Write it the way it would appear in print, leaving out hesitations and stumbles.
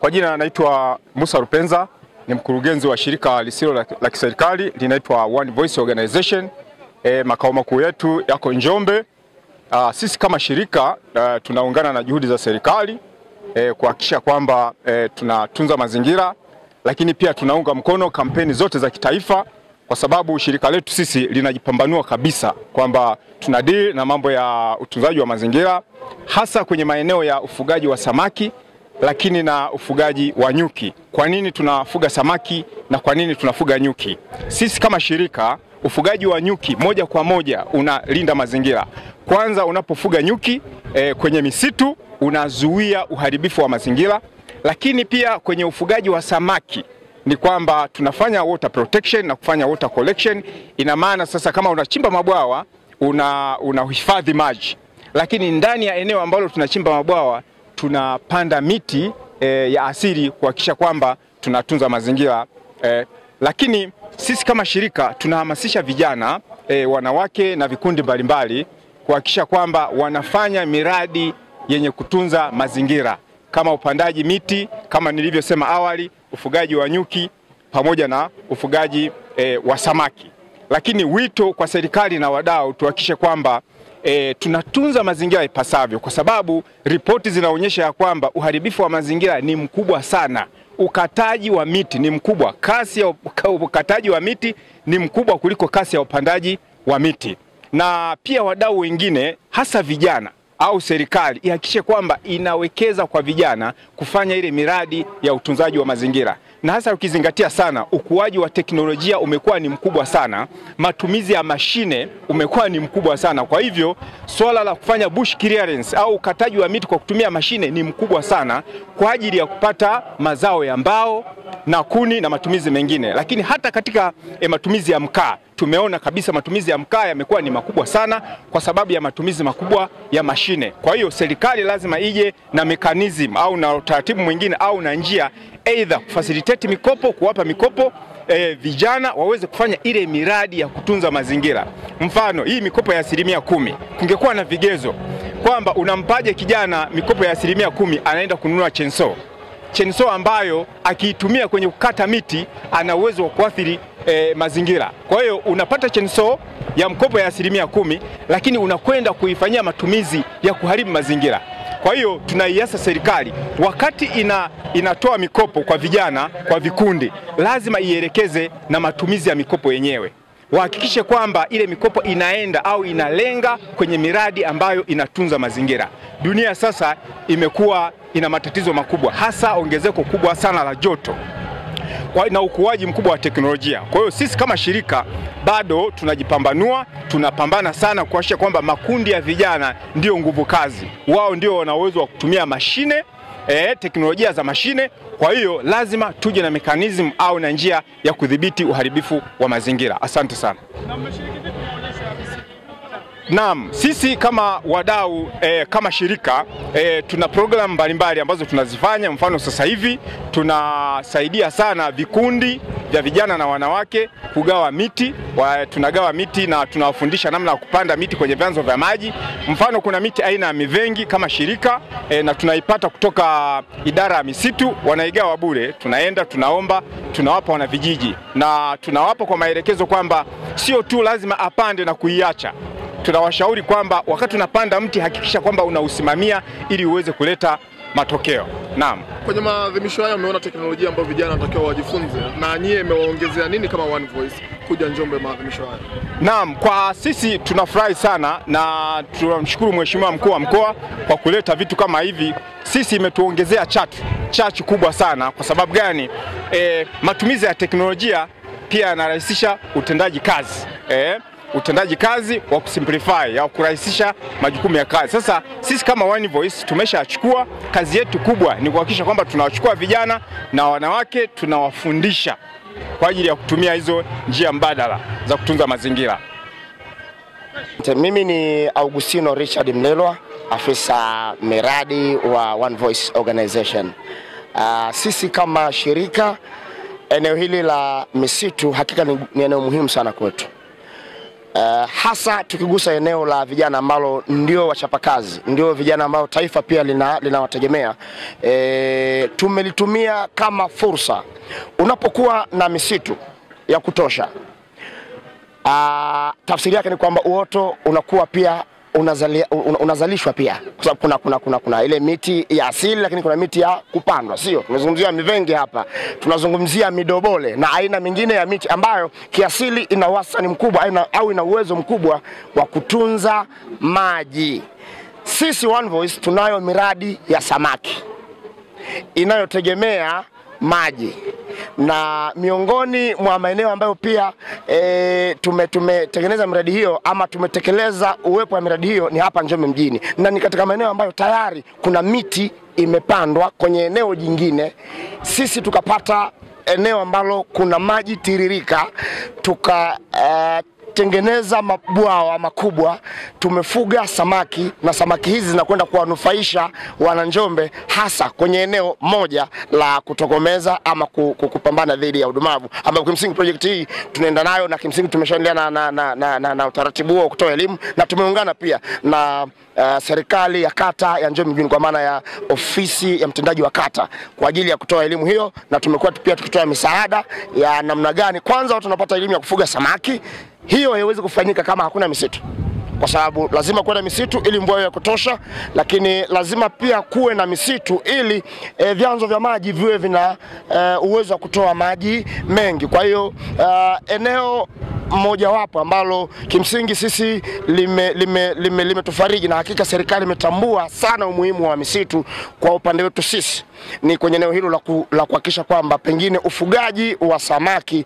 Kwa jina naitwa Musa Rupenza, ni mkurugenzi wa shirika lisilo la kiserikali linaitwa One Voice Organization. Makao makuu yetu yako Njombe. Sisi kama shirika tunaungana na juhudi za serikali kuhakikisha kwamba tunatunza mazingira, lakini pia tunaunga mkono kampeni zote za kitaifa, kwa sababu shirika letu sisi linajipambanua kabisa kwamba tunadili na mambo ya utunzaji wa mazingira, hasa kwenye maeneo ya ufugaji wa samaki lakini na ufugaji wa nyuki. Kwa nini tunafuga samaki na kwa nini tunafuga nyuki? Sisi kama shirika, ufugaji wa nyuki moja kwa moja unalinda mazingira. Kwanza, unapofuga nyuki kwenye misitu unazuia uharibifu wa mazingira, lakini pia kwenye ufugaji wa samaki ni kwamba tunafanya water protection na kufanya water collection. Ina maana sasa kama unachimba mabwawa unahifadhi maji, lakini ndani ya eneo ambalo tunachimba mabwawa tunapanda miti ya asili kuhakikisha kwamba tunatunza mazingira. Lakini sisi kama shirika tunahamasisha vijana, wanawake na vikundi mbalimbali kuhakikisha kwamba wanafanya miradi yenye kutunza mazingira, kama upandaji miti, kama nilivyosema awali, ufugaji wa nyuki pamoja na ufugaji wa samaki. Lakini wito kwa serikali na wadau tuhakikishe kwamba tunatunza mazingira ipasavyo, kwa sababu ripoti zinaonyesha ya kwamba uharibifu wa mazingira ni mkubwa sana. Ukataji wa miti ni mkubwa, kasi ya ukataji wa miti ni mkubwa kuliko kasi ya upandaji wa miti. Na pia wadau wengine, hasa vijana au serikali, ihakikishe kwamba inawekeza kwa vijana kufanya ile miradi ya utunzaji wa mazingira. Na hasa ukizingatia sana ukuaji wa teknolojia umekuwa ni mkubwa sana, matumizi ya mashine umekuwa ni mkubwa sana. Kwa hivyo swala la kufanya bush clearance au ukataji wa miti kwa kutumia mashine ni mkubwa sana kwa ajili ya kupata mazao ya mbao na kuni na matumizi mengine. Lakini hata katika matumizi ya mkaa tumeona kabisa matumizi ya mkaa yamekuwa ni makubwa sana kwa sababu ya matumizi makubwa ya mashine. Kwa hiyo serikali lazima ije na mechanism au na utaratibu mwingine au na njia, either kufacilitate mikopo, kuwapa mikopo vijana waweze kufanya ile miradi ya kutunza mazingira. Mfano, hii mikopo ya 10%, kungekuwa na vigezo kwamba unampaje kijana mikopo ya 10%, anaenda kununua chainsaw ambayo akiitumia kwenye kukata miti ana uwezo wa kuathiri mazingira. Kwa hiyo unapata chainsaw ya mkopo ya 10%, lakini unakwenda kuifanyia matumizi ya kuharibu mazingira. Kwa hiyo tunaiasa serikali wakati inatoa mikopo kwa vijana, kwa vikundi, lazima ielekeze na matumizi ya mikopo yenyewe. Wahakikishe kwamba ile mikopo inaenda au inalenga kwenye miradi ambayo inatunza mazingira. Dunia sasa imekuwa ina matatizo makubwa, hasa ongezeko kubwa sana la joto na ukuaji mkubwa wa teknolojia. Kwa hiyo sisi kama shirika bado tunajipambanua, tunapambana sana kuhakikisha kwamba makundi ya vijana ndio nguvu kazi. Wao ndio wana uwezo wa kutumia mashine, teknolojia za mashine. Kwa hiyo lazima tuje na mechanism au na njia ya kudhibiti uharibifu wa mazingira. Asante sana. Naam, sisi kama wadau kama shirika tuna program mbalimbali ambazo tunazifanya. Mfano, sasa hivi tunasaidia sana vikundi vya vijana na wanawake kugawa miti. Tunagawa miti na tunawafundisha namna ya kupanda miti kwenye vyanzo vya maji. Mfano, kuna miti aina ya mivengi kama shirika na tunaipata kutoka idara ya misitu, wanaigawa bure. Tunaenda, tunaomba, tunawapa wana vijiji na tunawapa kwa maelekezo kwamba sio tu lazima apande na kuiacha. Tunawashauri kwamba wakati unapanda mti hakikisha kwamba unausimamia ili uweze kuleta matokeo. Naam. Kwenye maadhimisho haya umeona teknolojia ambayo vijana wanatakiwa wajifunze, na nyie imewaongezea nini kama One Voice kuja Njombe maadhimisho haya? Naam, kwa sisi tunafurahi sana na tunamshukuru Mheshimiwa Mkuu wa Mkoa kwa kuleta vitu kama hivi. Sisi imetuongezea chachu kubwa sana. Kwa sababu gani? Matumizi ya teknolojia pia yanarahisisha utendaji kazi. Utendaji kazi wa kusimplify au kurahisisha majukumu ya kazi. Sasa sisi kama One Voice tumeshachukua kazi yetu kubwa ni kuhakikisha kwamba tunawachukua vijana na wanawake, tunawafundisha kwa ajili ya kutumia hizo njia mbadala za kutunza mazingira. Mimi ni Augustino Richard Mlelwa, afisa miradi wa One Voice Organization. Sisi kama shirika, eneo hili la misitu hakika ni eneo muhimu sana kwetu. hasa tukigusa eneo la vijana ambalo ndio wachapakazi, ndio vijana ambao taifa pia linawategemea. Tumelitumia kama fursa. Unapokuwa na misitu ya kutosha, tafsiri yake ni kwamba uoto unakuwa pia unazalishwa pia, kwa sababu kuna ile miti ya asili, lakini kuna miti ya kupandwa, sio? Tunazungumzia mivenge hapa, tunazungumzia midobole na aina mingine ya miti ambayo kiasili ina wastani mkubwa au ina uwezo mkubwa wa kutunza maji. Sisi One Voice tunayo miradi ya samaki inayotegemea maji, na miongoni mwa maeneo ambayo pia tumetengeneza miradi hiyo ama tumetekeleza uwepo wa miradi hiyo ni hapa Njombe mjini, na ni katika maeneo ambayo tayari kuna miti imepandwa kwenye eneo jingine. Sisi tukapata eneo ambalo kuna maji tiririka, tengeneza mabwawa makubwa, tumefuga samaki, na samaki hizi zinakwenda kuwanufaisha wana Njombe, hasa kwenye eneo moja la kutokomeza ama kupambana dhidi ya udumavu, ambapo kimsingi project hii tunaenda nayo, na kimsingi tumeshaendelea na utaratibu wa kutoa elimu, na tumeungana pia na serikali ya kata ya Njombe mjini, kwa maana ya ofisi ya mtendaji wa kata, kwa ajili ya kutoa elimu hiyo, na tumekuwa pia tukitoa misaada ya namna gani kwanza watu wanapata elimu ya kufuga samaki. Hiyo haiwezi kufanyika kama hakuna misitu, kwa sababu lazima kuwe na misitu ili mvua ya kutosha, lakini lazima pia kuwe na misitu ili vyanzo vya maji viwe vina uwezo wa kutoa maji mengi. Kwa hiyo eneo mmoja wapo ambalo kimsingi sisi limetufariji, na hakika serikali imetambua sana umuhimu wa misitu kwa upande wetu sisi, ni kwenye eneo hilo la kuhakikisha kwamba pengine ufugaji wa samaki